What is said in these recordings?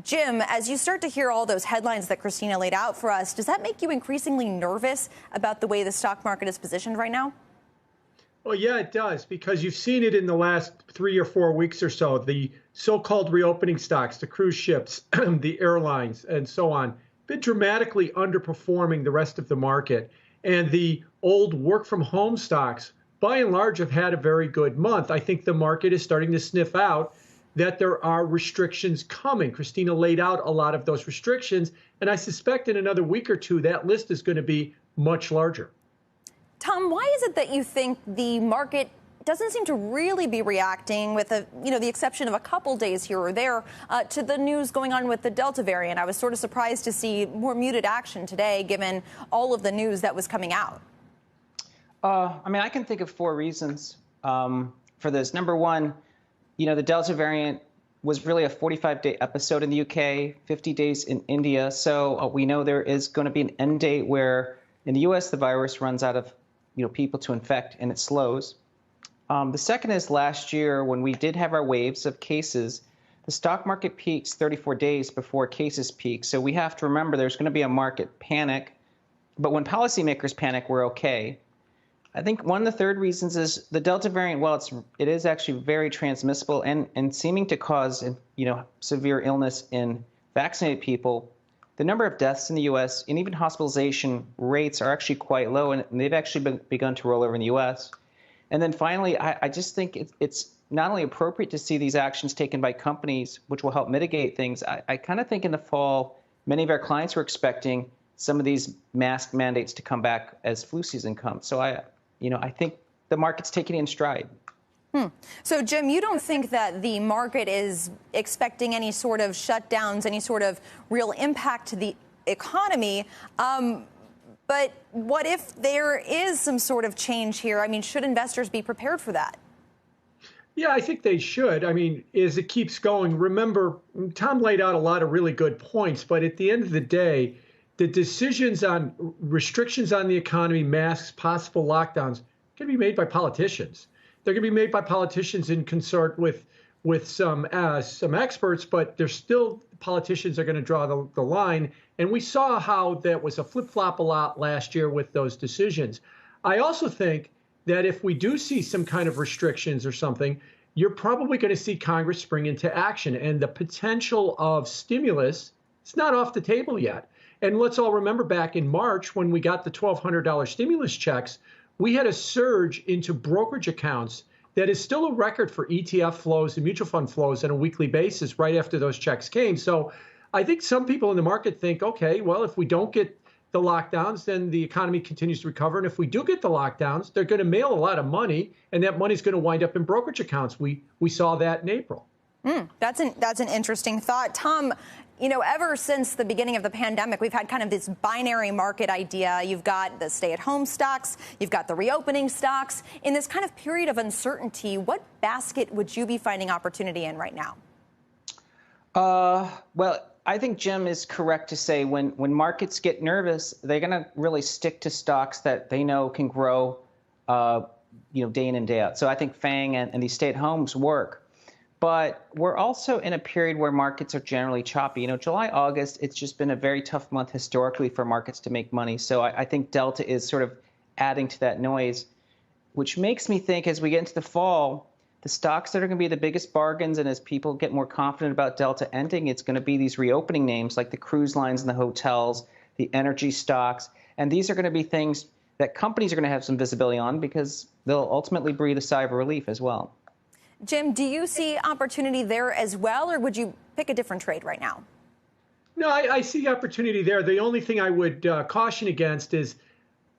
Jim, as you start to hear all those headlines that Christina laid out for us, does that make you increasingly nervous about the way the stock market is positioned right now? Well, yeah, it does, because you've seen it in the last 3 or 4 weeks or so. The so-called reopening stocks, the cruise ships, the airlines, and so on, been dramatically underperforming the rest of the market. And the old work-from-home stocks, by and large, have had a very good month. I think the market is starting to sniff out that there are restrictions coming. Christina laid out a lot of those restrictions, and I suspect in another week or two, that list is going to be much larger. Tom, why is it that you think the market doesn't seem to really be reacting, with the exception of a couple days here or there, to the news going on with the Delta variant? I was sort of surprised to see more muted action today, given all of the news that was coming out. I can think of 4 reasons for this. Number one, the Delta variant was really a 45-day episode in the UK, 50 days in India. So we know there is going to be an end date where in the US the virus runs out of people to infect and it slows. The second is last year, when we did have our waves of cases, the stock market peaks 34 days before cases peak. So we have to remember there's going to be a market panic. But when policymakers panic, we're okay. I think one of the third reasons is the Delta variant, while it is actually very transmissible and seeming to cause severe illness in vaccinated people, the number of deaths in the U.S. and even hospitalization rates are actually quite low, and they've actually begun to roll over in the U.S. And then finally, I just think it's not only appropriate to see these actions taken by companies, which will help mitigate things. I kind of think in the fall, many of our clients were expecting some of these mask mandates to come back as flu season comes. So I think the market's taking it in stride. So, Jim, you don't think that the market is expecting any sort of shutdowns, any sort of real impact to the economy. But what if there is some sort of change here? I mean, should investors be prepared for that? Yeah, I think they should. I mean, as it keeps going, remember, Tom laid out a lot of really good points, but at the end of the day, the decisions on restrictions on the economy, masks, possible lockdowns, can be made by politicians. They're going to be made by politicians in consort with some experts, but there's still politicians are going to draw the line. And we saw how that was a flip-flop a lot last year with those decisions. I also think that if we do see some kind of restrictions or something, you're probably going to see Congress spring into action. And the potential of stimulus, it's not off the table yet. And let's all remember back in March when we got the $1,200 stimulus checks, we had a surge into brokerage accounts that is still a record for ETF flows and mutual fund flows on a weekly basis right after those checks came. So I think some people in the market think, okay, well, if we don't get the lockdowns, then the economy continues to recover. And if we do get the lockdowns, they're going to mail a lot of money, and that money is going to wind up in brokerage accounts. We saw that in April. That's an interesting thought. Tom, ever since the beginning of the pandemic, we've had kind of this binary market idea. You've got the stay-at-home stocks, you've got the reopening stocks. In this kind of period of uncertainty, what basket would you be finding opportunity in right now? Well, I think Jim is correct to say when markets get nervous, they're going to really stick to stocks that they know can grow, day in and day out. So I think FANG and these stay-at-homes work. But we're also in a period where markets are generally choppy. July, August, it's just been a very tough month historically for markets to make money. So I think Delta is sort of adding to that noise, which makes me think as we get into the fall, the stocks that are going to be the biggest bargains, and as people get more confident about Delta ending, it's going to be these reopening names like the cruise lines and the hotels, the energy stocks. And these are going to be things that companies are going to have some visibility on because they'll ultimately breathe a sigh of relief as well. Jim, do you see opportunity there as well, or would you pick a different trade right now? No, I see opportunity there. The only thing I would caution against is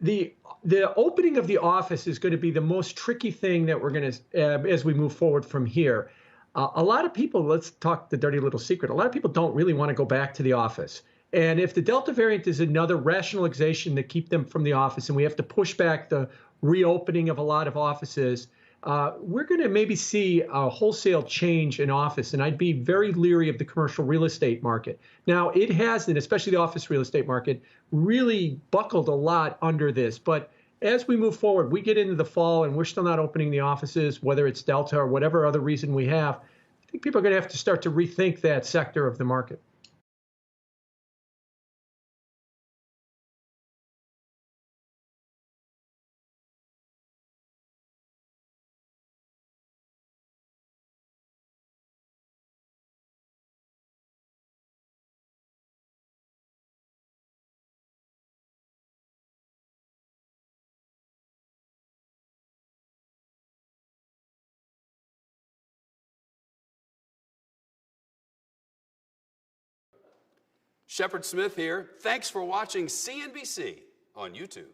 the opening of the office is going to be the most tricky thing that we're going to, as we move forward from here. A lot of people, let's talk the dirty little secret, a lot of people don't really want to go back to the office. And if the Delta variant is another rationalization to keep them from the office, and we have to push back the reopening of a lot of offices, we're going to maybe see a wholesale change in office, and I'd be very leery of the commercial real estate market. Now, it hasn't, especially the office real estate market, really buckled a lot under this. But as we move forward, we get into the fall and we're still not opening the offices, whether it's Delta or whatever other reason we have, I think people are going to have to start to rethink that sector of the market. Shepard Smith here. Thanks for watching CNBC on YouTube.